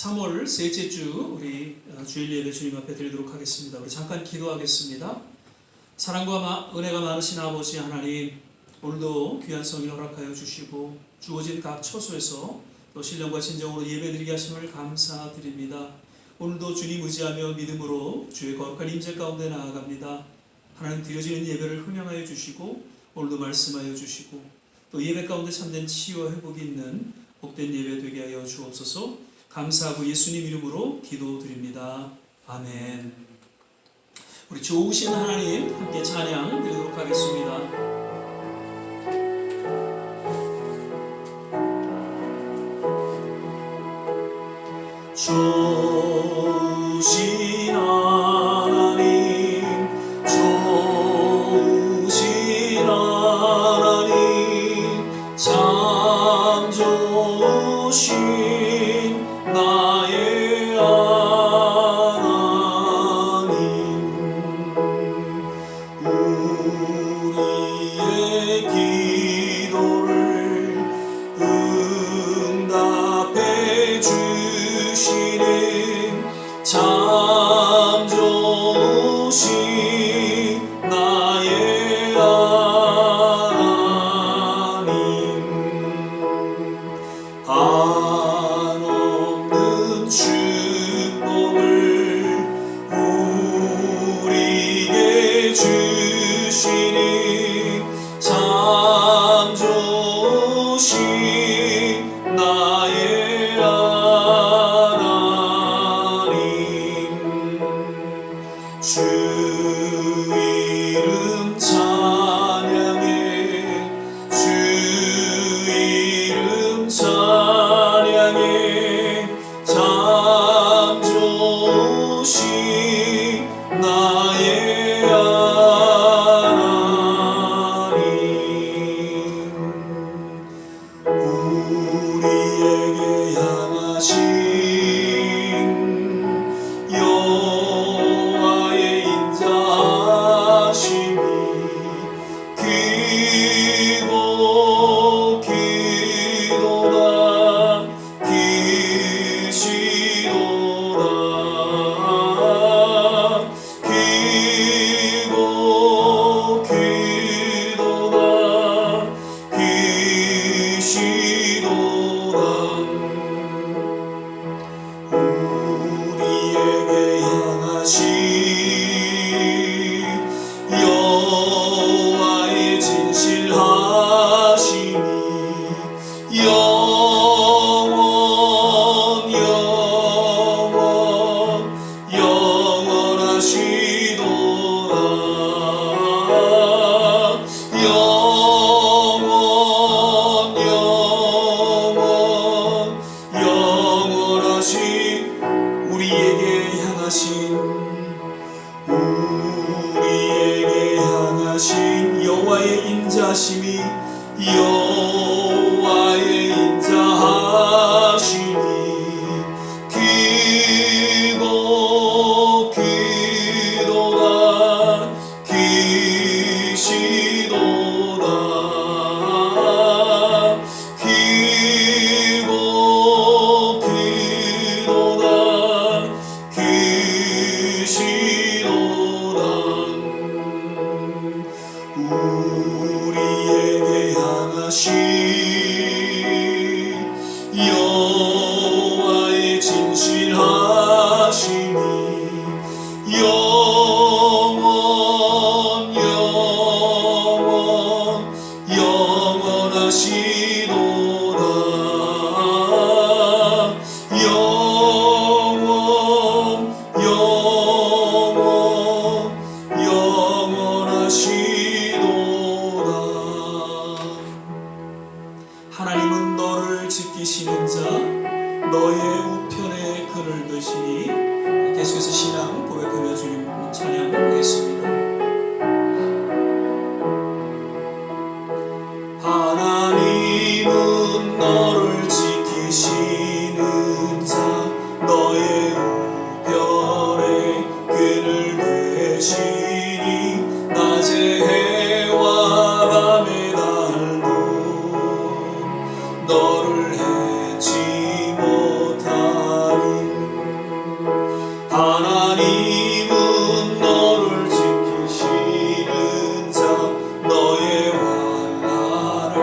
3월 셋째 주 우리 주일 예배 주님 앞에 드리도록 하겠습니다. 우리 잠깐 기도하겠습니다. 사랑과 은혜가 많으신 아버지 하나님, 오늘도 귀한 성일 허락하여 주시고 주어진 각 처소에서 또 신령과 진정으로 예배드리게 하심을 감사드립니다. 오늘도 주님 의지하며 믿음으로 주의 거룩한 임재 가운데 나아갑니다. 하나님, 드려지는 예배를 흥명하여 주시고 오늘도 말씀하여 주시고 또 예배 가운데 참된 치유와 회복이 있는 복된 예배 되게 하여 주옵소서. 감사하고 예수님 이름으로 기도드립니다. 아멘. 우리 좋으신 하나님 함께 찬양 드리도록 하겠습니다. 좋으신 하나님, 좋으신 하나님, 참 좋으신 나의 하나님, 우리의 기도를 응답해 주시는 참 좋으신 나의 하나님, 한없는 축복을 우리에게 주시니 참 좋으신 나의 하나님, 주 이름 찬양해, 주 이름 찬양해, 참 좋으신 나의 하나님, 우리에게 향하신 여호와의 인자하심이 크고 크도다, 크시도다, 크고 크도다, 크시도다. 우리에게 향하신 여호와의 진실하심이 영원하시도다, 영원하시. 우리에게 향하신 여호와의 인자하심이 여호와의 인자하심이 크고 크도다, 크시도다, 크고 크도다, 크시도다. 우리에게 향하신 여호와의 진실하심이 영원하시도다, 영원하시도다. 하나님은 너를 지키시는 자, 너의 우편에 그를 드시니. 계속해서 신앙 고백하며 주님 찬양하겠습니다. 하나님은 너를 지키시는 자, 너의 우편에 그를 되시니. 낮에 해와 밤의 달도 너를 해치 못하리. 하나님은 너를 지키시는 자 너의 환난을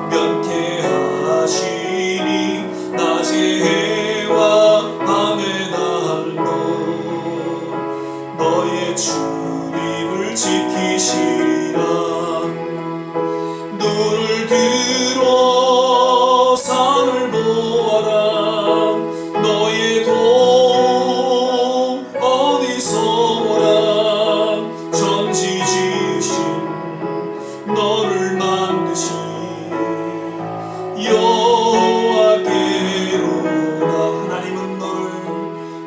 면케하시니 낮의 해와 밤의 달도 너의 출입을 지키시리라. 눈을 들어 산을 보아라. 너의 도움 어디서 오라. 천지 지으신 너를 만드신 여호와께로라.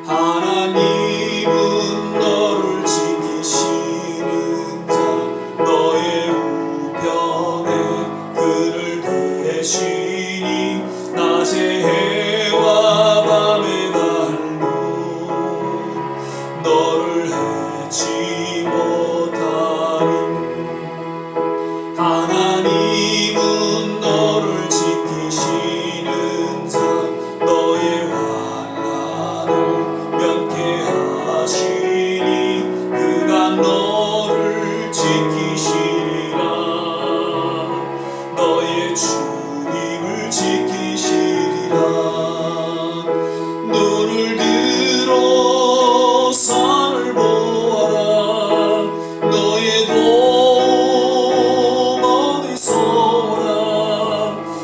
하나님은 너를 지키시는 자 너의 우편에 그를 대시니 낮의 해와 밤의 달도 너를 해치 못하리. 하나님은 너를 지키시는 자 너의 환난을 면케하시니 그가 너를 지키시리라. 너의 출입을 지키시리라. 눈을 들어 산을 보아라. 너의 도움 어디서 오라.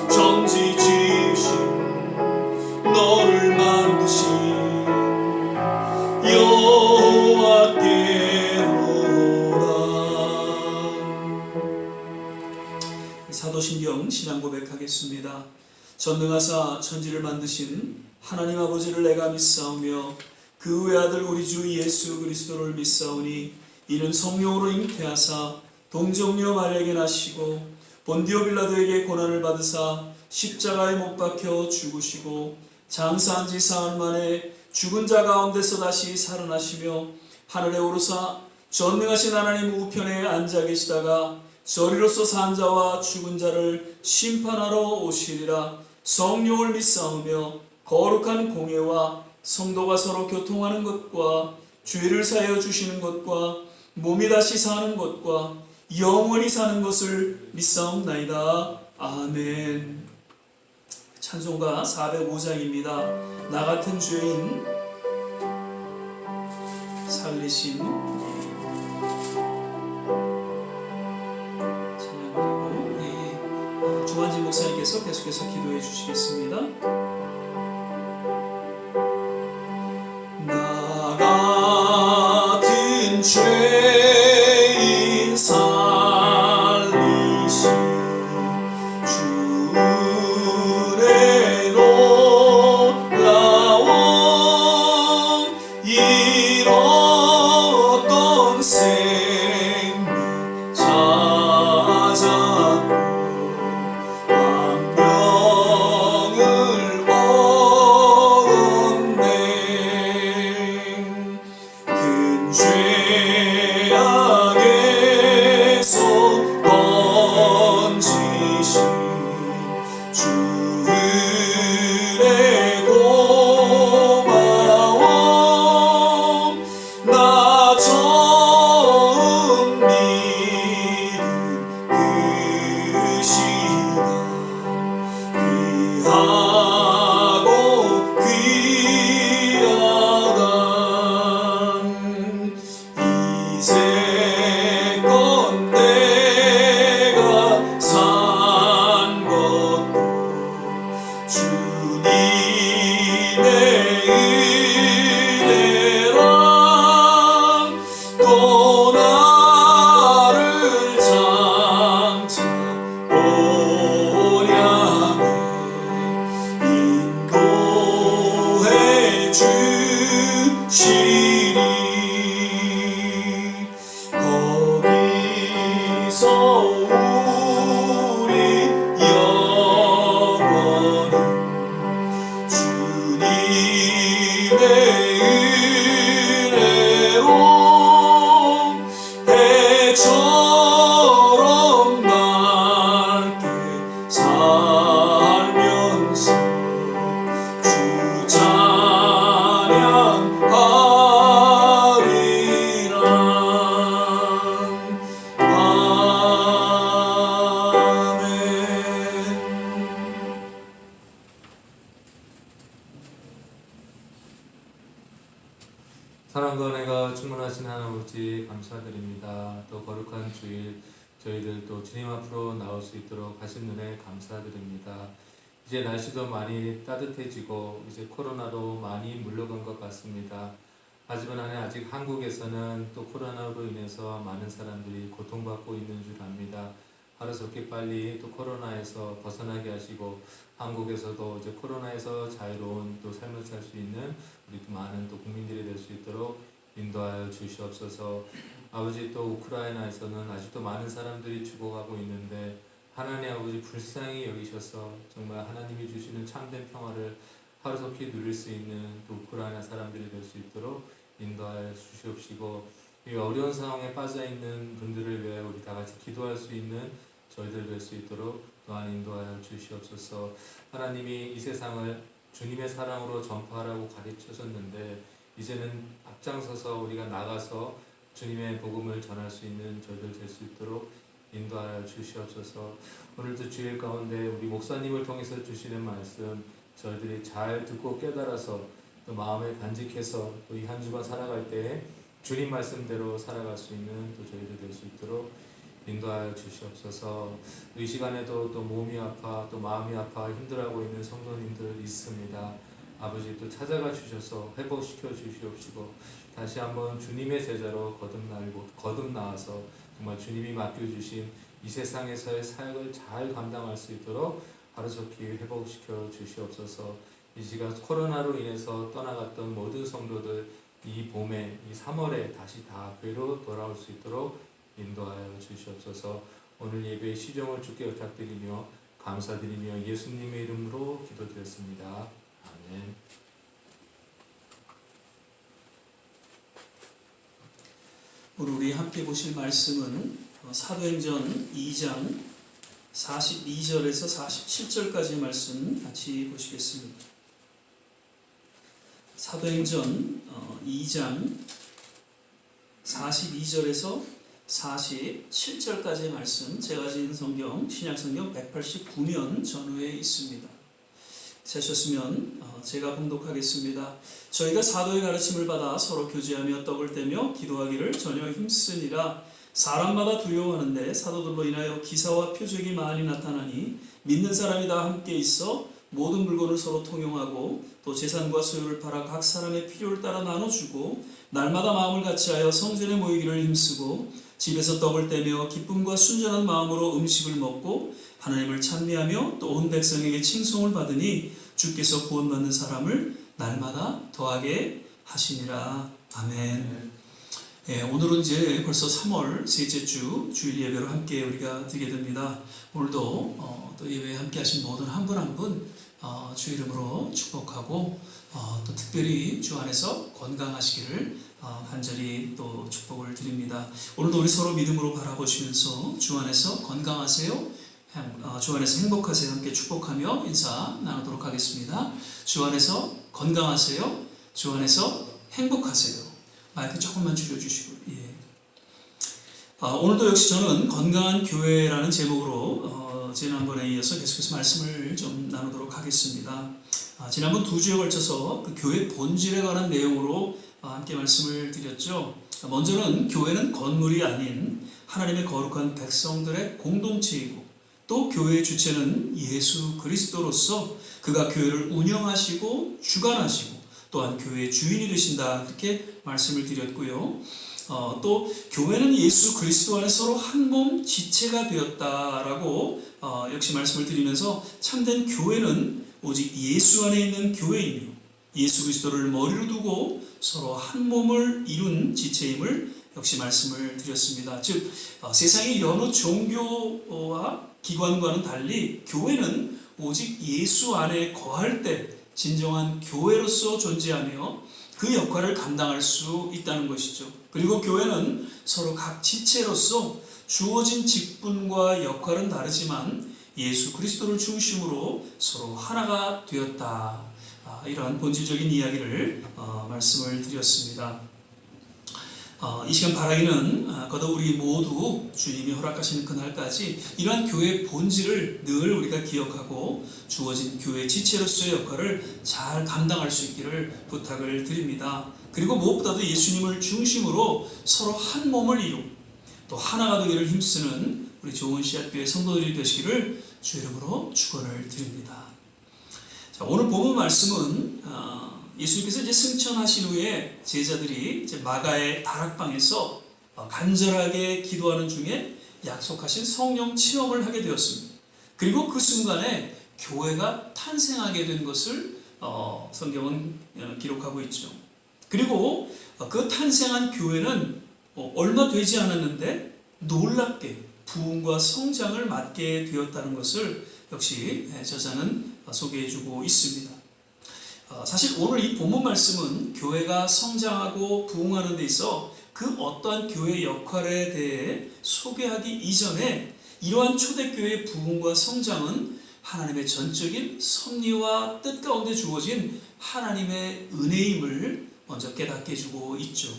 천지 지으신 너를 만드신 여호와께로라. 사도신경 신앙 고백하겠습니다. 전능하사 천지를 만드신 하나님 아버지를 내가 믿사오며 그 외아들 우리 주 예수 그리스도를 믿사오니 이는 성령으로 잉태하사 동정녀 마리아에게 나시고 본디오 빌라도에게 고난을 받으사 십자가에 못 박혀 죽으시고 장사한 지 사흘 만에 죽은 자 가운데서 다시 살아나시며 하늘에 오르사 전능하신 하나님 우편에 앉아 계시다가 저리로서 산 자와 죽은 자를 심판하러 오시리라. 성령을 믿사오며 거룩한 공예와 성도가 서로 교통하는 것과 죄를 사하여 주시는 것과 몸이 다시 사는 것과 영원히 사는 것을 믿사옵나이다. 아멘. 찬송가 405장입니다. 나 같은 죄인 살리신 찬양드리고 우리 조한진 목사님께서 계속해서 기도해 주시겠습니다. 나 같은 죄인 살리신 주의 놀라운 잃었던 생명 찾았고 왕명을 사랑과 은혜가 충만하신 하나님 감사드립니다. 또 거룩한 주일 저희들 또 주님 앞으로 나올 수 있도록 하신 은혜 감사드립니다. 이제 날씨도 많이 따뜻해지고 이제 코로나도 많이 물러간 것 같습니다. 하지만 아직 한국에서는 또 코로나로 인해서 많은 사람들이 고통받고 있는 줄 압니다. 하루속히 빨리 또 코로나에서 벗어나게 하시고 한국에서도 이제 코로나에서 자유로운 또 삶을 살 수 있는 우리 많은 또 국민들이 될 수 있도록 인도하여 주시옵소서. 아버지, 또 우크라이나에서는 아직도 많은 사람들이 죽어가고 있는데 하나님 아버지 불쌍히 여기셔서 정말 하나님이 주시는 참된 평화를 하루속히 누릴 수 있는 또 우크라이나 사람들이 될 수 있도록 인도하여 주시옵시고, 이 어려운 상황에 빠져있는 분들을 위해 우리 다 같이 기도할 수 있는 저희들 될 수 있도록 또한 인도하여 주시옵소서. 하나님이 이 세상을 주님의 사랑으로 전파하라고 가르치셨는데 이제는 앞장서서 우리가 나가서 주님의 복음을 전할 수 있는 저희들 될 수 있도록 인도하여 주시옵소서. 오늘도 주일 가운데 우리 목사님을 통해서 주시는 말씀 저희들이 잘 듣고 깨달아서 또 마음에 간직해서 또 이 한 주간 살아갈 때 주님 말씀대로 살아갈 수 있는 또 저희들 될 수 있도록 인도하여 주시옵소서. 이 시간에도 또 몸이 아파 또 마음이 아파 힘들어하고 있는 성도님들 있습니다. 아버지, 또 찾아가 주셔서 회복시켜 주시옵시고 다시 한번 주님의 제자로 거듭나와서 정말 주님이 맡겨주신 이 세상에서의 사역을 잘 감당할 수 있도록 하루속히 회복시켜 주시옵소서. 이 시간 코로나로 인해서 떠나갔던 모든 성도들 이 봄에 이 3월에 다시 다 교회로 돌아올 수 있도록 인도하여 주시옵소서. 오늘 예배의 시정을 주께 부탁드리며 감사드리며 예수님의 이름으로 기도드렸습니다. 아멘. 오늘 우리 함께 보실 말씀은 사도행전 2장 42절에서 47절까지의 말씀 같이 보시겠습니다. 사도행전 2장 42절에서 47절까지의 말씀, 제가 가진 성경 신약성경 189면 전후에 있습니다. 찾으셨으면 제가 봉독하겠습니다. 저희가 사도의 가르침을 받아 서로 교제하며 떡을 떼며 기도하기를 전혀 힘쓰니라. 사람마다 두려워하는데 사도들로 인하여 기사와 표적이 많이 나타나니 믿는 사람이 다 함께 있어 모든 물건을 서로 통용하고 또 재산과 소유를 팔아 각 사람의 필요를 따라 나눠주고 날마다 마음을 같이하여 성전에 모이기를 힘쓰고 집에서 떡을 떼며 기쁨과 순전한 마음으로 음식을 먹고 하나님을 찬미하며 또 온 백성에게 칭송을 받으니 주께서 구원받는 사람을 날마다 더하게 하시니라. 아멘. 예, 오늘은 이제 벌써 3월 셋째 주 주일 예배로 함께 우리가 드리게 됩니다. 오늘도 또 예배에 함께 하신 모든 한 분 한 분 주 이름으로 축복하고 또 특별히 주 안에서 건강하시기를 간절히 또 축복을 드립니다. 오늘도 우리 서로 믿음으로 바라보시면서 주 안에서 건강하세요, 주 안에서 행복하세요 함께 축복하며 인사 나누도록 하겠습니다. 주 안에서 건강하세요, 주 안에서 행복하세요. 마이크 조금만 줄여주시고. 예. 오늘도 역시 저는 건강한 교회라는 제목으로 지난번에 이어서 계속해서 말씀을 좀 나누도록 하겠습니다. 지난번 2주에 걸쳐서 그 교회 본질에 관한 내용으로 함께 말씀을 드렸죠. 먼저는 교회는 건물이 아닌 하나님의 거룩한 백성들의 공동체이고 또 교회의 주체는 예수 그리스도로서 그가 교회를 운영하시고 주관하시고 또한 교회의 주인이 되신다, 그렇게 말씀을 드렸고요. 또 교회는 예수 그리스도 안에 서로 한 몸 지체가 되었다라고 역시 말씀을 드리면서 참된 교회는 오직 예수 안에 있는 교회이며 예수 그리스도를 머리로 두고 서로 한 몸을 이룬 지체임을 역시 말씀을 드렸습니다. 즉 세상의 여러 종교와 기관과는 달리 교회는 오직 예수 안에 거할 때 진정한 교회로서 존재하며 그 역할을 감당할 수 있다는 것이죠. 그리고 교회는 서로 각 지체로서 주어진 직분과 역할은 다르지만 예수 그리스도를 중심으로 서로 하나가 되었다. 이러한 본질적인 이야기를 말씀을 드렸습니다. 이 시간 바라기는 거듭 우리 모두 주님이 허락하시는 그날까지 이러한 교회의 본질을 늘 우리가 기억하고 주어진 교회 지체로서의 역할을 잘 감당할 수 있기를 부탁을 드립니다. 그리고 무엇보다도 예수님을 중심으로 서로 한 몸을 이루고 또 하나가 되기를 힘쓰는 우리 좋은 씨앗교회 성도들이 되시기를 주 이름으로 축원을 드립니다. 자, 오늘 본문 말씀은 예수님께서 이제 승천하신 후에 제자들이 이제 마가의 다락방에서 간절하게 기도하는 중에 약속하신 성령 체험을 하게 되었습니다. 그리고 그 순간에 교회가 탄생하게 된 것을 성경은 기록하고 있죠. 그리고 그 탄생한 교회는 얼마 되지 않았는데 놀랍게 부흥과 성장을 맞게 되었다는 것을 역시 저자는 소개해주고 있습니다. 사실 오늘 이 본문 말씀은 교회가 성장하고 부흥하는 데 있어 그 어떠한 교회의 역할에 대해 소개하기 이전에 이러한 초대교회의 부흥과 성장은 하나님의 전적인 섭리와 뜻 가운데 주어진 하나님의 은혜임을 먼저 깨닫게 해주고 있죠.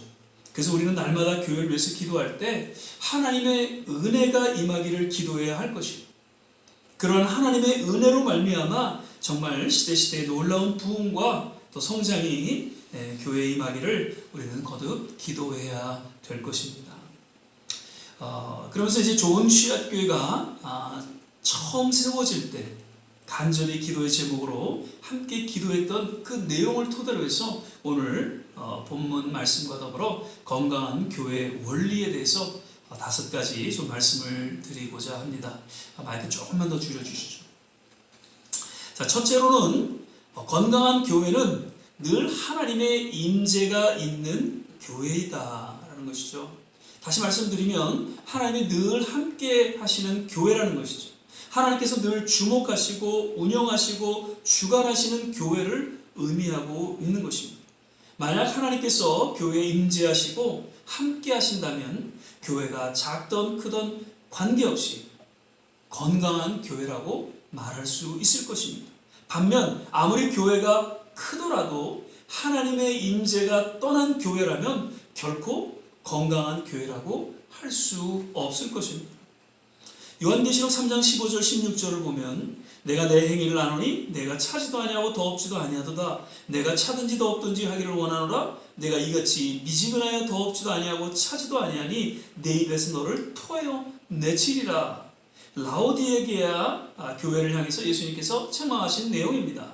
그래서 우리는 날마다 교회를 위해서 기도할 때 하나님의 은혜가 임하기를 기도해야 할 것이고 그러한 하나님의 은혜로 말미암아 정말 시대시대의 놀라운 부흥과 또 성장이 교회에 임하기를 우리는 거듭 기도해야 될 것입니다. 그러면서 이제 좋은 씨앗교회가 처음 세워질 때 간절히 기도의 제목으로 함께 기도했던 그 내용을 토대로 해서 오늘 본문 말씀과 더불어 건강한 교회 원리에 대해서 5가지 좀 말씀을 드리고자 합니다. 마이크 조금만 더 줄여주시죠. 자, 첫째로는 건강한 교회는 늘 하나님의 임재가 있는 교회이다라는 것이죠. 다시 말씀드리면 하나님이 늘 함께 하시는 교회라는 것이죠. 하나님께서 늘 주목하시고 운영하시고 주관하시는 교회를 의미하고 있는 것입니다. 만약 하나님께서 교회에 임재하시고 함께 하신다면 교회가 작던 크던 관계없이 건강한 교회라고 말할 수 있을 것입니다. 반면 아무리 교회가 크더라도 하나님의 임재가 떠난 교회라면 결코 건강한 교회라고 할 수 없을 것입니다. 요한계시록 3장 15절 16절을 보면 내가 내 행위를 아노니 내가 차지도 아니하고 더없지도 아니하도다. 내가 차든지 더없든지 하기를 원하노라. 내가 이같이 미지근하여 더없지도 아니하고 차지도 아니하니 내 입에서 너를 토하여 내치리라. 라오디게아 교회를 향해서 예수님께서 책망하신 내용입니다.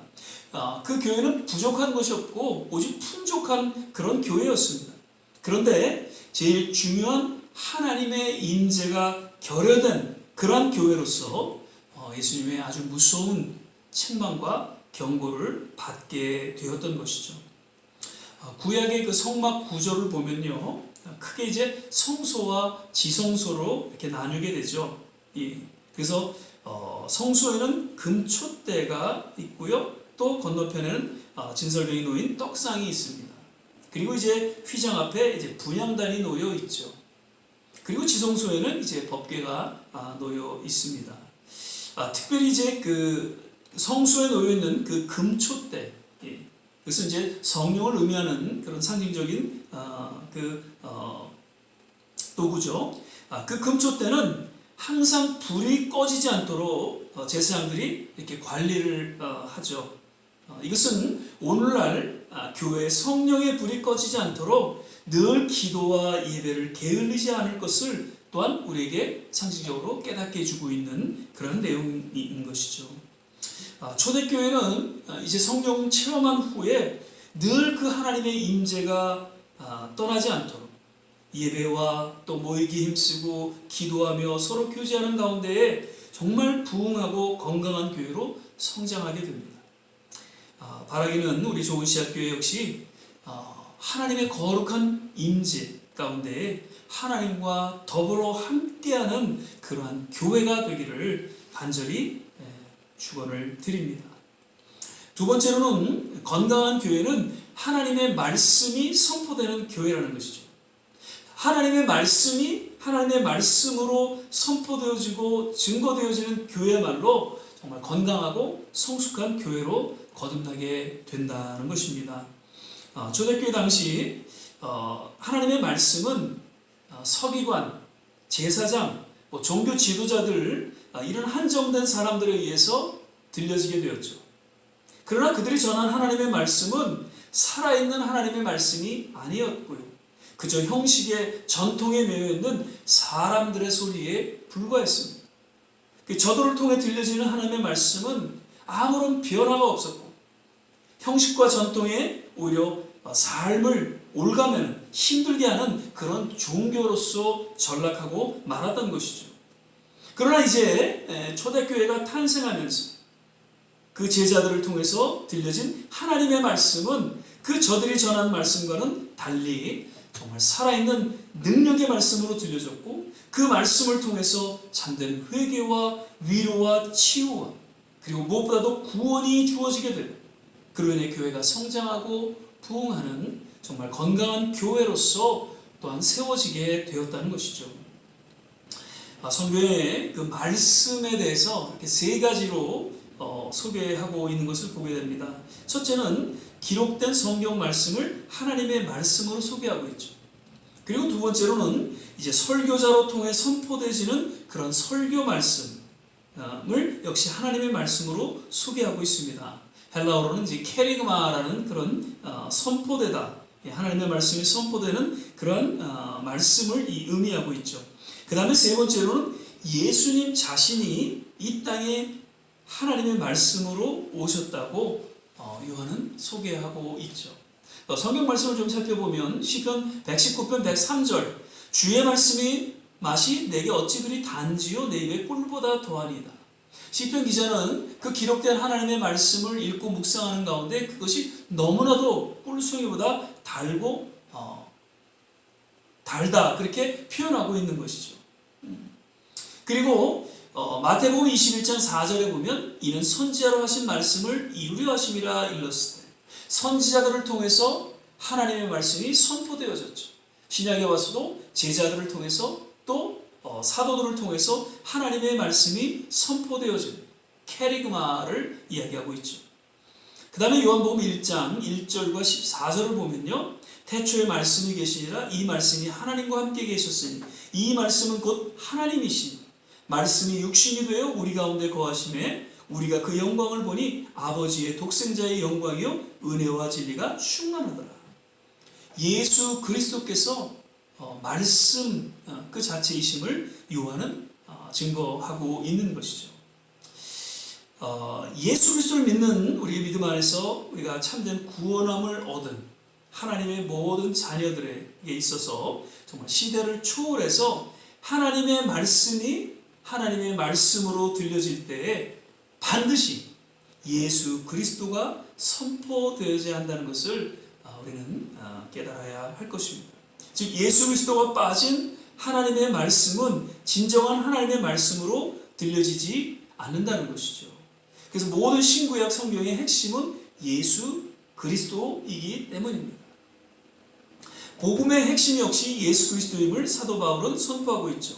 그 교회는 부족한 것이 없고 오직 풍족한 그런 교회였습니다. 그런데 제일 중요한 하나님의 임재가 결여된 그러한 교회로서 예수님의 아주 무서운 책망과 경고를 받게 되었던 것이죠. 구약의 그 성막 구조를 보면요, 크게 이제 성소와 지성소로 이렇게 나누게 되죠. 그래서 성소에는 금촛대가 있고요, 또 건너편에는 진설병이 놓인 떡상이 있습니다. 그리고 이제 휘장 앞에 이제 분향단이 놓여 있죠. 그리고 지성소에는 이제 법궤가 놓여 있습니다. 특별히 이제 그 성소에 놓여 있는 그 금촛대, 그것은 이제 성령을 의미하는 그런 상징적인 도구죠. 그 금촛대는 항상 불이 꺼지지 않도록 제사장들이 이렇게 관리를 하죠. 이것은 오늘날 교회의 성령의 불이 꺼지지 않도록 늘 기도와 예배를 게을리지 않을 것을 또한 우리에게 상징적으로 깨닫게 해주고 있는 그런 내용인 것이죠. 초대교회는 이제 성령 체험한 후에 늘 그 하나님의 임재가 떠나지 않도록 예배와 또 모이기 힘쓰고 기도하며 서로 교제하는 가운데에 정말 부흥하고 건강한 교회로 성장하게 됩니다. 바라기는 우리 좋은 씨앗교회 역시 하나님의 거룩한 임재 가운데에 하나님과 더불어 함께하는 그러한 교회가 되기를 간절히 축원을 드립니다. 두 번째로는 건강한 교회는 하나님의 말씀이 선포되는 교회라는 것이죠. 하나님의 말씀이 하나님의 말씀으로 선포되어지고 증거되어지는 교회야말로 정말 건강하고 성숙한 교회로 거듭나게 된다는 것입니다. 초대교회 당시 하나님의 말씀은 서기관, 제사장, 종교 지도자들 이런 한정된 사람들에 의해서 들려지게 되었죠. 그러나 그들이 전한 하나님의 말씀은 살아있는 하나님의 말씀이 아니었고요. 그저 형식의 전통에 매여 있는 사람들의 소리에 불과했습니다. 그 저도를 통해 들려지는 하나님의 말씀은 아무런 변화가 없었고 형식과 전통에 오히려 삶을 올가매는 힘들게 하는 그런 종교로서 전락하고 말았던 것이죠. 그러나 이제 초대교회가 탄생하면서 그 제자들을 통해서 들려진 하나님의 말씀은 그 저들이 전한 말씀과는 달리 정말 살아있는 능력의 말씀으로 들려졌고 그 말씀을 통해서 참된 회개와 위로와 치유와 그리고 무엇보다도 구원이 주어지게 되고 그로 인해 교회가 성장하고 부흥하는 정말 건강한 교회로서 또한 세워지게 되었다는 것이죠. 성경의 그 말씀에 대해서 이렇게 세 가지로 소개하고 있는 것을 보게 됩니다. 첫째는 기록된 성경 말씀을 하나님의 말씀으로 소개하고 있죠. 그리고 두 번째로는 이제 설교자로 통해 선포되지는 그런 설교 말씀을 역시 하나님의 말씀으로 소개하고 있습니다. 헬라어로는 이제 캐리그마라는 그런 선포되다, 하나님의 말씀이 선포되는 그런 말씀을 의미하고 있죠. 그 다음에 세 번째로는 예수님 자신이 이 땅에 하나님의 말씀으로 오셨다고 요한은 소개하고 있죠. 성경 말씀을 좀 살펴보면 시편 119편 103절 주의 말씀이 맛이 내게 어찌 그리 단지요 내 입에 꿀보다 더하니이다. 시편 기자는 그 기록된 하나님의 말씀을 읽고 묵상하는 가운데 그것이 너무나도 꿀송이보다 달고 달다 그렇게 표현하고 있는 것이죠. 그리고 마태복음 21장 4절에 보면 이는 선지자로 하신 말씀을 이루려 하심이라 일렀을 때 선지자들을 통해서 하나님의 말씀이 선포되어졌죠. 신약에 와서도 제자들을 통해서 또 사도들을 통해서 하나님의 말씀이 선포되어진 캐리그마를 이야기하고 있죠. 그 다음에 요한복음 1장 1절과 14절을 보면요. 태초에 말씀이 계시니라 이 말씀이 하나님과 함께 계셨으니 이 말씀은 곧 하나님이시니 말씀이 육신이 되어 우리 가운데 거하심에 우리가 그 영광을 보니 아버지의 독생자의 영광이요 은혜와 진리가 충만하더라. 예수 그리스도께서 말씀 그 자체이심을 요한은 증거하고 있는 것이죠. 예수 그리스도를 믿는 우리의 믿음 안에서 우리가 참된 구원함을 얻은 하나님의 모든 자녀들에게 있어서 정말 시대를 초월해서 하나님의 말씀이 하나님의 말씀으로 들려질 때에 반드시 예수 그리스도가 선포되어야 한다는 것을 우리는 깨달아야 할 것입니다. 즉 예수 그리스도가 빠진 하나님의 말씀은 진정한 하나님의 말씀으로 들려지지 않는다는 것이죠. 그래서 모든 신구약 성경의 핵심은 예수 그리스도이기 때문입니다. 복음의 핵심 역시 예수 그리스도임을 사도 바울은 선포하고 있죠.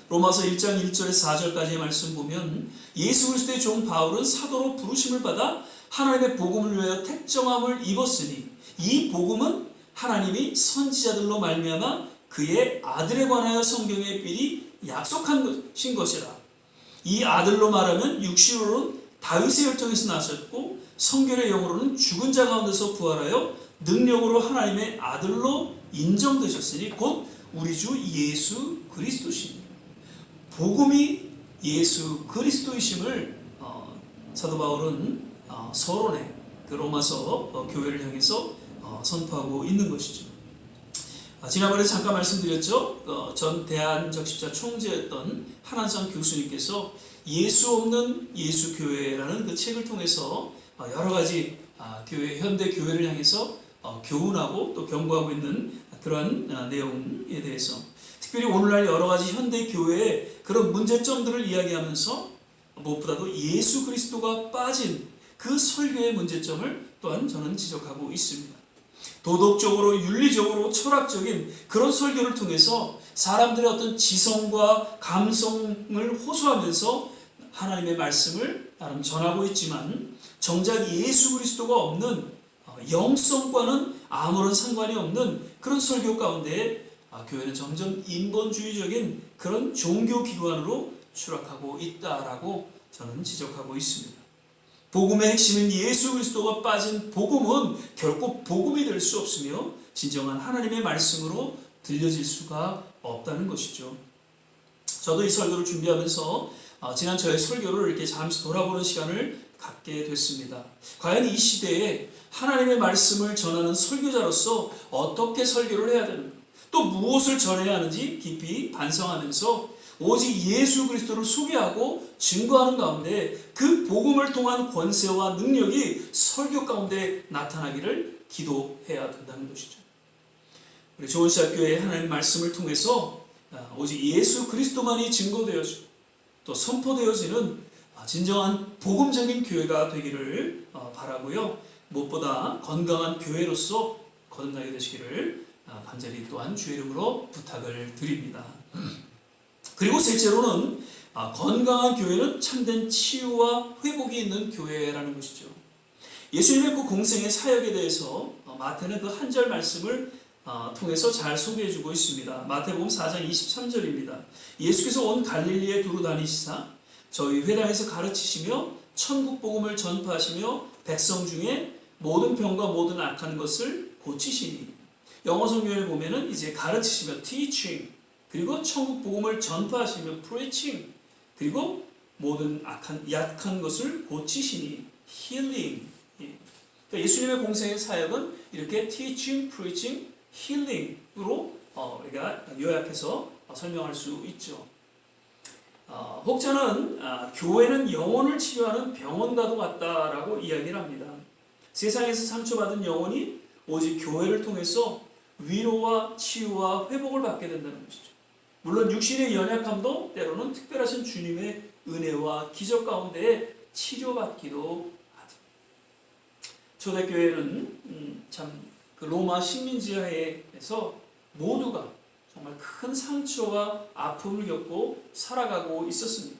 로마서 1장 1절에서 4절까지의 말씀 보면 예수 그리스도의 종 바울은 사도로 부르심을 받아 하나님의 복음을 위하여 택정함을 입었으니 이 복음은 하나님이 선지자들로 말미암아 그의 아들에 관하여 성경에 미리 약속한 것이라. 이 아들로 말하면 육신으로는 다윗의 혈통에서 나셨고 성결의 영으로는 죽은 자 가운데서 부활하여 능력으로 하나님의 아들로 인정되셨으니 곧 우리 주 예수 그리스도시니 복음이 예수 그리스도이심을 사도 바울은 서론에 그 로마서 교회를 향해서 선포하고 있는 것이죠. 지난번에 잠깐 말씀드렸죠. 전 대한적십자 총재였던 한한상 교수님께서 예수 없는 예수 교회라는 그 책을 통해서 여러 가지 교회 현대 교회를 향해서 교훈하고 또 경고하고 있는 그러한 내용에 대해서 특별히 오늘날 여러 가지 현대 교회의 그런 문제점들을 이야기하면서 무엇보다도 예수 그리스도가 빠진 그 설교의 문제점을 또한 저는 지적하고 있습니다. 도덕적으로 윤리적으로 철학적인 그런 설교를 통해서 사람들의 어떤 지성과 감성을 호소하면서 하나님의 말씀을 나름 전하고 있지만 정작 예수 그리스도가 없는 영성과는 아무런 상관이 없는 그런 설교 가운데 교회는 점점 인본주의적인 그런 종교 기관으로 추락하고 있다라고 저는 지적하고 있습니다. 복음의 핵심인 예수 그리스도가 빠진 복음은 결코 복음이 될 수 없으며 진정한 하나님의 말씀으로 들려질 수가 없다는 것이죠. 저도 이 설교를 준비하면서 지난 저의 설교를 이렇게 잠시 돌아보는 시간을 갖게 됐습니다. 과연 이 시대에 하나님의 말씀을 전하는 설교자로서 어떻게 설교를 해야 되는가, 또 무엇을 전해야 하는지 깊이 반성하면서 오직 예수 그리스도를 소개하고 증거하는 가운데 그 복음을 통한 권세와 능력이 설교 가운데 나타나기를 기도해야 된다는 것이죠. 우리 조은시학교의 하나님 말씀을 통해서 오직 예수 그리스도만이 증거되어지고 또 선포되어지는 진정한 복음적인 교회가 되기를 바라고요. 무엇보다 건강한 교회로서 거듭나게 되시기를 간절히 또한 주의 이름으로 부탁을 드립니다. 그리고 셋째로는 건강한 교회는 참된 치유와 회복이 있는 교회라는 것이죠. 예수님의 그 공생의 사역에 대해서 마태는 그 한 절 말씀을 통해서 잘 소개해주고 있습니다. 마태복음 4장 23절입니다. 예수께서 온 갈릴리에 두루 다니시사 저희 회당에서 가르치시며 천국 복음을 전파하시며 백성 중에 모든 병과 모든 악한 것을 고치시니. 영어 성경에 보면은 이제 가르치시며 teaching, 그리고 천국 복음을 전파하시며 preaching, 그리고 모든 약한 것을 고치시니 healing. 그러니까 예수님의 공생의 사역은 이렇게 teaching, preaching, healing으로 우리가 요약해서 설명할 수 있죠. 혹자는 교회는 영혼을 치료하는 병원과도 같다라고 이야기를 합니다. 세상에서 상처받은 영혼이 오직 교회를 통해서 위로와 치유와 회복을 받게 된다는 것이죠. 물론 육신의 연약함도 때로는 특별하신 주님의 은혜와 기적 가운데 치료받기도 하죠. 초대교회는 참 그 로마 식민지하에서 모두가 정말 큰 상처와 아픔을 겪고 살아가고 있었습니다.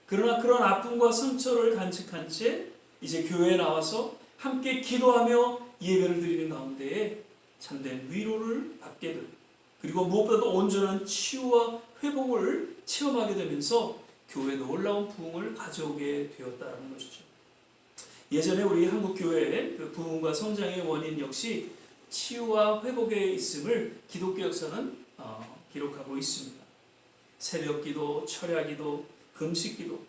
그러나 그런 아픔과 상처를 간직한 채 이제 교회에 나와서 함께 기도하며 예배를 드리는 가운데에 참된 위로를 받게 되고, 그리고 무엇보다도 온전한 치유와 회복을 체험하게 되면서 교회에 놀라운 부흥을 가져오게 되었다는 것이죠. 예전에 우리 한국 교회의 그 부흥과 성장의 원인 역시 치유와 회복에 있음을 기독교 역사는 기록하고 있습니다. 새벽기도, 철야기도, 금식기도,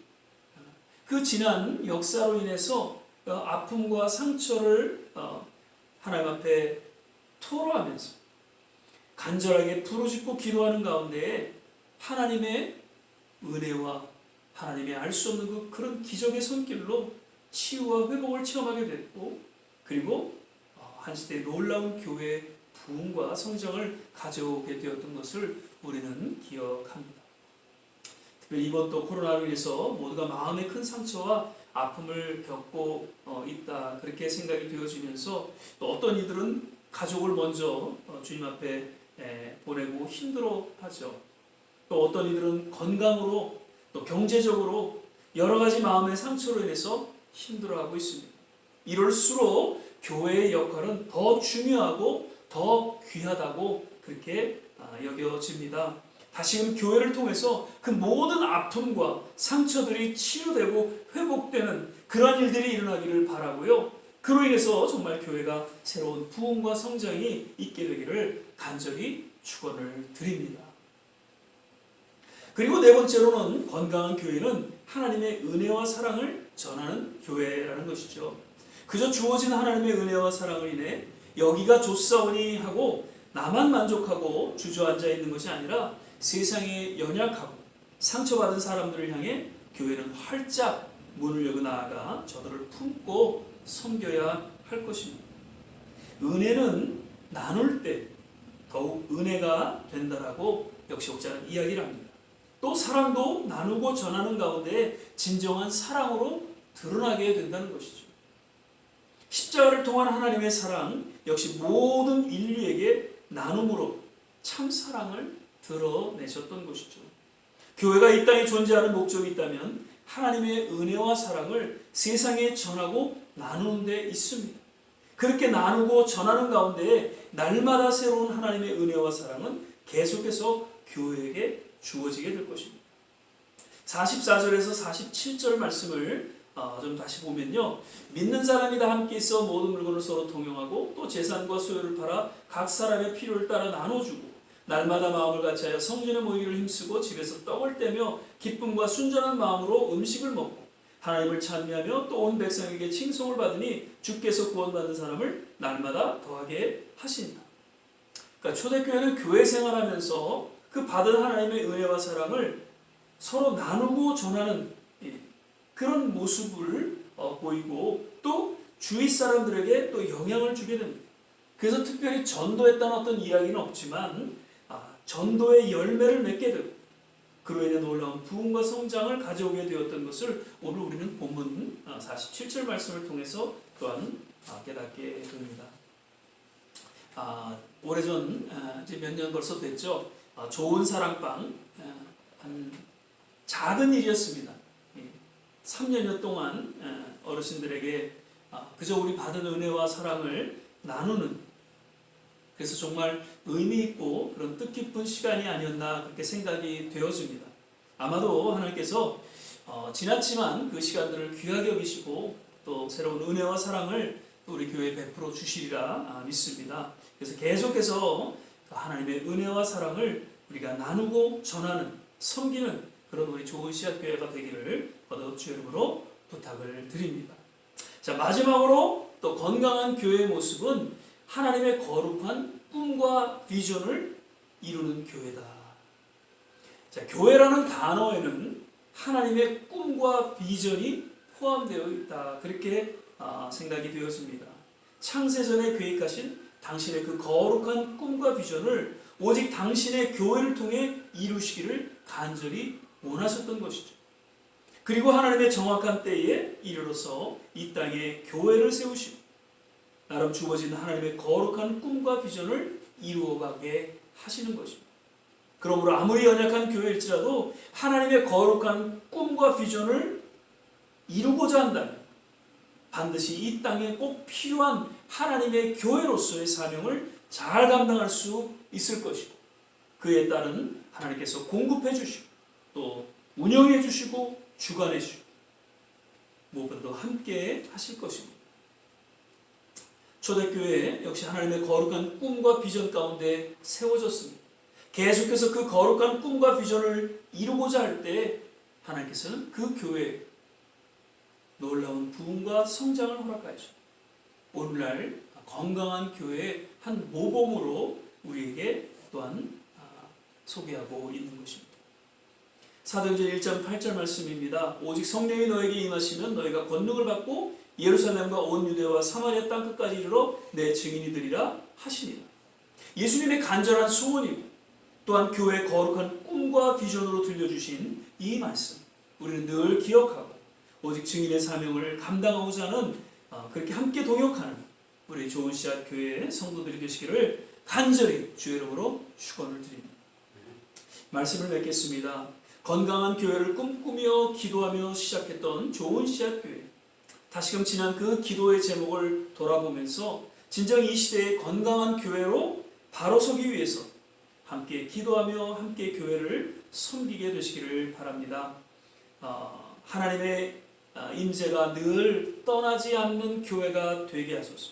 그 지난 역사로 인해서 아픔과 상처를 하나님 앞에 토로하면서 간절하게 부르짖고 기도하는 가운데 하나님의 은혜와 하나님의 알 수 없는 그런 기적의 손길로 치유와 회복을 체험하게 됐고, 그리고 한 시대의 놀라운 교회의 부흥과 성장을 가져오게 되었던 것을 우리는 기억합니다. 특별히 이번 또 코로나로 인해서 모두가 마음의 큰 상처와 아픔을 겪고 있다, 그렇게 생각이 되어지면서 또 어떤 이들은 가족을 먼저 주님 앞에 보내고 힘들어하죠. 또 어떤 이들은 건강으로 또 경제적으로 여러 가지 마음의 상처로 인해서 힘들어하고 있습니다. 이럴수록 교회의 역할은 더 중요하고 더 귀하다고 그렇게 여겨집니다. 다시금 교회를 통해서 그 모든 아픔과 상처들이 치유되고 회복되는 그러한 일들이 일어나기를 바라고요. 그로 인해서 정말 교회가 새로운 부흥과 성장이 있게 되기를 간절히 축원을 드립니다. 그리고 네 번째로는 건강한 교회는 하나님의 은혜와 사랑을 전하는 교회라는 것이죠. 그저 주어진 하나님의 은혜와 사랑을 인해 여기가 좋사오니 하고 나만 만족하고 주저앉아 있는 것이 아니라 세상에 연약하고 상처받은 사람들을 향해 교회는 활짝 문을 열고 나아가 저들을 품고 섬겨야 할 것입니다. 은혜는 나눌 때 더욱 은혜가 된다라고 역시 혹자는 이야기를 합니다. 또 사랑도 나누고 전하는 가운데 진정한 사랑으로 드러나게 된다는 것이죠. 십자가를 통한 하나님의 사랑 역시 모든 인류에게 나눔으로 참 사랑을 드러내셨던 것이죠. 교회가 이 땅에 존재하는 목적이 있다면 하나님의 은혜와 사랑을 세상에 전하고 나누는 데 있습니다. 그렇게 나누고 전하는 가운데 날마다 새로운 하나님의 은혜와 사랑은 계속해서 교회에게 주어지게 될 것입니다. 44절에서 47절 말씀을 좀 다시 보면요, 믿는 사람이 다 함께 있어 모든 물건을 서로 동용하고 또 재산과 소유를 팔아 각 사람의 필요를 따라 나눠주고 날마다 마음을 같이하여 성전에 모이기를 힘쓰고 집에서 떡을 떼며 기쁨과 순전한 마음으로 음식을 먹고 하나님을 찬미하며 또 온 백성에게 칭송을 받으니 주께서 구원받은 사람을 날마다 더하게 하신다. 그러니까 초대교회는 교회 생활하면서 그 받은 하나님의 은혜와 사랑을 서로 나누고 전하는 그런 모습을 보이고 또 주위 사람들에게 또 영향을 주게 됩니다. 그래서 특별히 전도했다는 어떤 이야기는 없지만 전도의 열매를 맺게 되고 그로 인해 놀라운 부흥과 성장을 가져오게 되었던 것을 오늘 우리는 본문 47절 말씀을 통해서 또한 깨닫게 됩니다. 오래전 이제 몇 년 벌써 됐죠. 좋은 사랑방 한 작은 일이었습니다. 3년여 동안 어르신들에게 그저 우리 받은 은혜와 사랑을 나누는, 그래서 정말 의미 있고 그런 뜻깊은 시간이 아니었나 그렇게 생각이 되어집니다. 아마도 하나님께서 지났지만 그 시간들을 귀하게 여기시고 또 새로운 은혜와 사랑을 우리 교회에 베풀어 주시리라 믿습니다. 그래서 계속해서 하나님의 은혜와 사랑을 우리가 나누고 전하는, 섬기는 그런 우리 좋은 씨앗교회가 되기를 거듭 주의 이름으로 부탁을 드립니다. 자, 마지막으로 또 건강한 교회의 모습은 하나님의 거룩한 꿈과 비전을 이루는 교회다. 자, 교회라는 단어에는 하나님의 꿈과 비전이 포함되어 있다. 그렇게 생각이 되었습니다. 창세전에 계획하신 당신의 그 거룩한 꿈과 비전을 오직 당신의 교회를 통해 이루시기를 간절히 원하셨던 것이죠. 그리고 하나님의 정확한 때에 이르러서 이 땅에 교회를 세우시고 나름 주어진 하나님의 거룩한 꿈과 비전을 이루어가게 하시는 것입니다. 그러므로 아무리 연약한 교회일지라도 하나님의 거룩한 꿈과 비전을 이루고자 한다면 반드시 이 땅에 꼭 필요한 하나님의 교회로서의 사명을 잘 감당할 수 있을 것이고 그에 따른 하나님께서 공급해 주시고 또 운영해 주시고 주관해 주시고 무엇보다도 함께 하실 것입니다. 초대교회 역시 하나님의 거룩한 꿈과 비전 가운데 세워졌습니다. 계속해서 그 거룩한 꿈과 비전을 이루고자 할 때 하나님께서는 그 교회에 놀라운 부흥과 성장을 허락하죠. 오늘날 건강한 교회의 한 모범으로 우리에게 또한 소개하고 있는 것입니다. 사도행전 1장 8절 말씀입니다. 오직 성령이 너에게 임하시면 너희가 권능을 받고 예루살렘과 온 유대와 사마리아 땅끝까지 이르러 내 증인이 되리라 하시니라. 예수님의 간절한 소원이고 또한 교회의 거룩한 꿈과 비전으로 들려주신 이 말씀 우리는 늘 기억하고 오직 증인의 사명을 감당하고자 하는 그렇게 함께 동역하는 우리 좋은 씨앗 교회의 성도들이 되시기를 간절히 주의 이름으로 축원을 드립니다. 말씀을 맺겠습니다. 건강한 교회를 꿈꾸며 기도하며 시작했던 좋은 씨앗 교회, 다시금 지난 그 기도의 제목을 돌아보면서 진정 이 시대의 건강한 교회로 바로 서기 위해서 함께 기도하며 함께 교회를 섬기게 되시기를 바랍니다. 하나님의 임재가 늘 떠나지 않는 교회가 되게 하소서.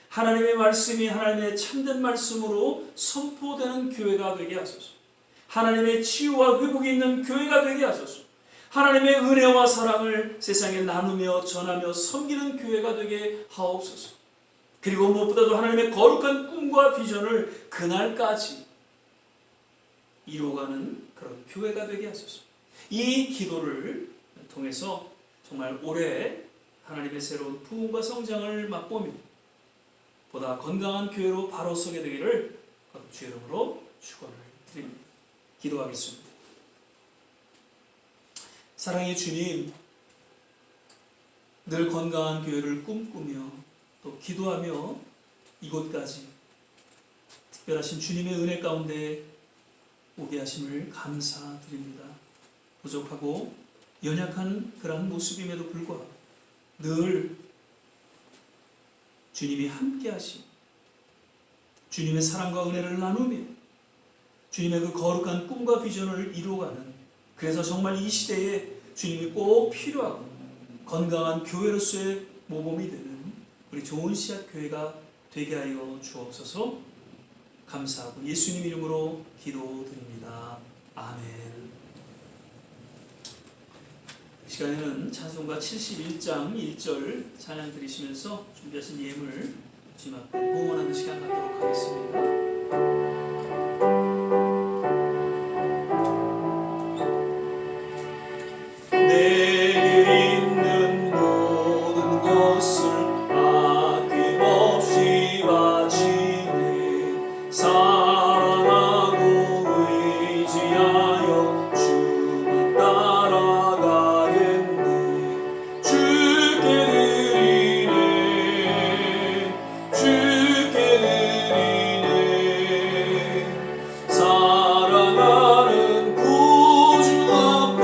하나님의 말씀이 하나님의 참된 말씀으로 선포되는 교회가 되게 하소서. 하나님의 치유와 회복이 있는 교회가 되게 하소서. 하나님의 은혜와 사랑을 세상에 나누며 전하며 섬기는 교회가 되게 하옵소서. 그리고 무엇보다도 하나님의 거룩한 꿈과 비전을 그날까지 이루어가는 그런 교회가 되게 하소서. 이 기도를 통해서 정말 올해 하나님의 새로운 부흥과 성장을 맛보며 보다 건강한 교회로 바로 서게 되기를 주의 이름으로 축원을 드립니다. 기도하겠습니다. 사랑의 주님, 늘 건강한 교회를 꿈꾸며 또 기도하며 이곳까지 특별하신 주님의 은혜 가운데 오게 하심을 감사드립니다. 부족하고 연약한 그러한 모습임에도 불구하고 늘 주님이 함께 하시고 주님의 사랑과 은혜를 나누며 주님의 그 거룩한 꿈과 비전을 이루어가는, 그래서 정말 이 시대에 주님이 꼭 필요하고 건강한 교회로서의 모범이 되는 우리 좋은 씨앗 교회가 되게 하여 주옵소서. 감사하고 예수님 이름으로 기도드립니다. 아멘. 이 시간에는 찬송가 71장 1절 찬양 드리시면서 준비하신 예물 주님 앞에 봉헌하는 시간 갖도록 하겠습니다. 내게 있는 모든 것을 아낌없이 바치네. 사랑하고 의지하여 주만 따라가겠네. 주께 드리네. 주께 드리네. 사랑하는 구주 앞에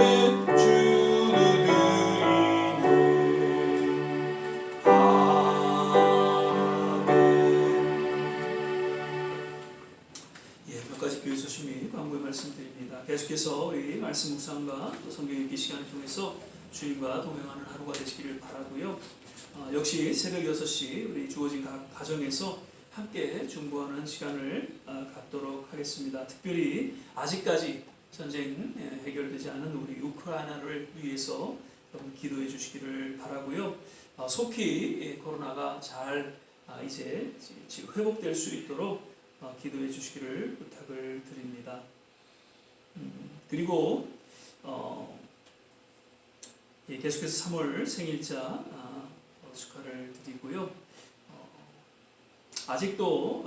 교회 소식및 광고의 말씀드립니다. 계속해서 우리 말씀 묵상과 또 성경 읽기 시간을 통해서 주님과 동행하는 하루가 되시기를 바라고요. 역시 새벽 6시 우리 주어진 각 가정에서 함께 중보하는 시간을 갖도록 하겠습니다. 특별히 아직까지 전쟁 해결되지 않은 우리 우크라이나를 위해서 여러분 기도해 주시기를 바라고요. 속히 코로나가 잘 이제 회복될 수 있도록 기도해 주시기를 부탁을 드립니다. 그리고 계속해서 3월 생일자 축하를 드리고요. 아직도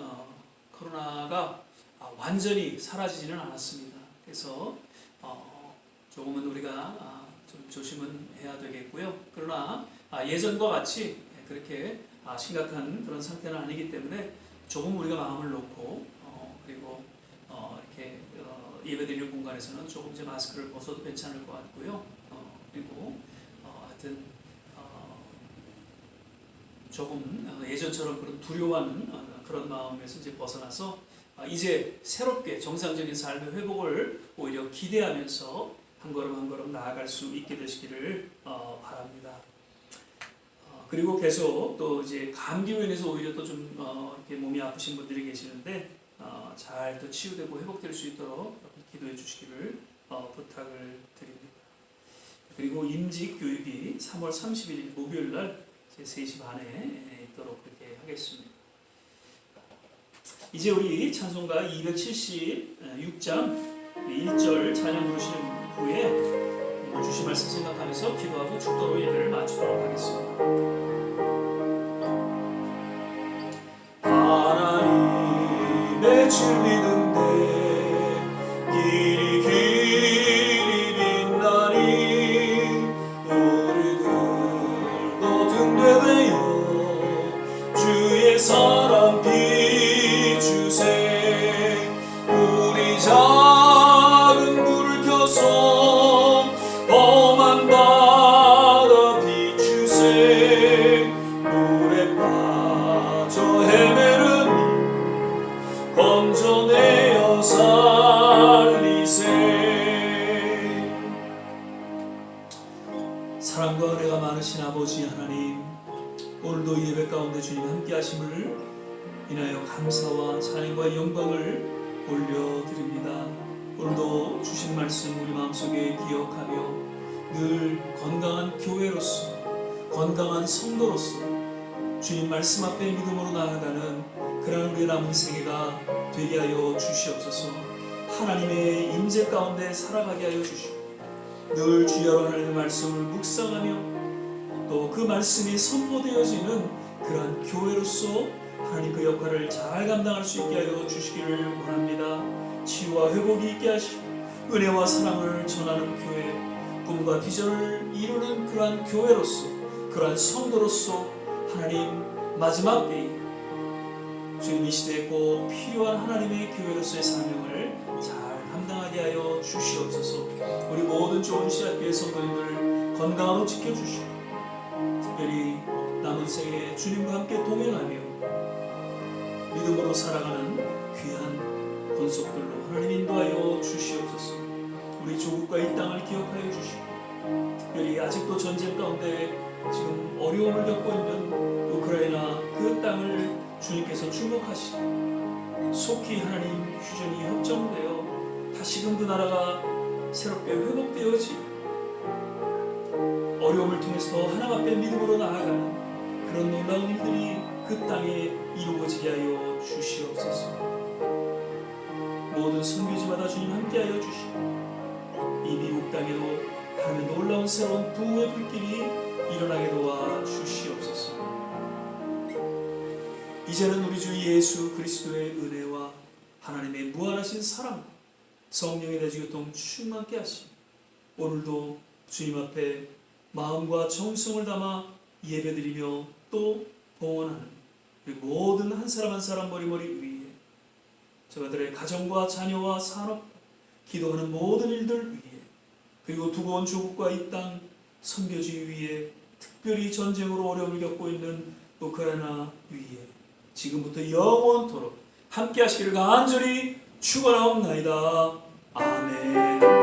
코로나가 완전히 사라지지는 않았습니다. 그래서 조금은 우리가 좀 조심은 해야 되겠고요. 그러나 예전과 같이 그렇게 심각한 그런 상태는 아니기 때문에 조금 우리가 마음을 놓고 그리고 이렇게 예배드리는 공간에서는 조금 이제 마스크를 벗어도 괜찮을 것 같고요. 그리고 하여튼 조금 예전처럼 그런 두려워하는 그런 마음에서 이제 벗어나서 이제 새롭게 정상적인 삶의 회복을 오히려 기대하면서 한 걸음 한 걸음 나아갈 수 있게 되시기를 바랍니다. 그리고 계속 또 이제 감기로 인해서 오히려 또 좀 이렇게 몸이 아프신 분들이 계시는데 잘 또 치유되고 회복될 수 있도록 기도해 주시기를 부탁을 드립니다. 그리고 임직 교육이 3월 31일 목요일 날 3시 반에 있도록 그렇게 하겠습니다. 이제 우리 찬송가 276장 1절 찬양 부르시는 후에 주신 말씀 생각하면서 기도하고 축도로 예배를 마치도록 하겠습니다. 하나님의 진리는데 길이 빛나니 우리들도 등대되어 주의 사랑 비추세. 우리 작은 불을 켜서 험한 바다 비추세. 물에 빠져 헤매는 건져내어 살리세. 사랑과 은혜가 많으신 아버지 하나님, 오늘도 이 예배 가운데 주님 함께 하심을 인하여 감사와 찬양과 영광을 올려드립니다. 오늘도 주신 말씀 우리 마음속에 기억하며 늘 건강한 교회로서, 건강한 성도로서 주님 말씀 앞에 믿음으로 나아가는 그러한 우리의 남은 생애가 되게 하여 주시옵소서. 하나님의 임재 가운데 살아가게 하여 주시고 늘 주여 하나님의 말씀을 묵상하며 또 그 말씀이 선포되어지는 그러한 교회로서 하나님 그 역할을 잘 감당할 수 있게 하여 주시기를 원합니다. 치유와 회복이 있게 하시고 은혜와 사랑을 전하는 교회, 꿈과 비전을 이루는 그러한 교회로서, 그러한 성도로서 하나님 마지막 때에 주님 이 시대에 꼭 필요한 하나님의 교회로서의 사명을 잘 감당하게 하여 주시옵소서. 우리 모든 좋은 씨앗교회 성도님들 건강으로 지켜주시고 특별히 남은 생에 주님과 함께 동행하며 믿음으로 살아가는 귀한 권속들로 하나님 인도하여 주시옵소서. 우리 조국과 이 땅을 기억하여 주시고 특별히 아직도 전쟁 가운데 지금 어려움을 겪고 있는 우크라이나 그 땅을 주님께서 주목하시고 속히 하나님 휴전이 협정되어 다시금 그 나라가 새롭게 회복되어지 어려움을 통해서 더 하나님 앞에 믿음으로 나아가는 그런 놀라운 일들이 그 땅에 이루어지게 하여 주시옵소서. 모든 선교지마다 주님 함께하여 주시고 이 미국 땅에도 하나님의 놀라운 새로운 부흥의 불길이 일어나게 도와 주시옵소서. 이제는 우리 주 예수 그리스도의 은혜와 하나님의 무한하신 사랑, 성령의 내주교통 충만케 하시고 오늘도 주님 앞에 마음과 정성을 담아 예배드리며 또 봉헌하는 우리 모든 한 사람 한 사람 머리머리 위에 저들의 가정과 자녀와 산업, 기도하는 모든 일들 위에 그리고 두고 온 조국과 이 땅 선교지 위에 특별히 전쟁으로 어려움을 겪고 있는 우크라이나 위에 지금부터 영원토록 함께 하시기를 간절히 축원하옵나이다. 아멘.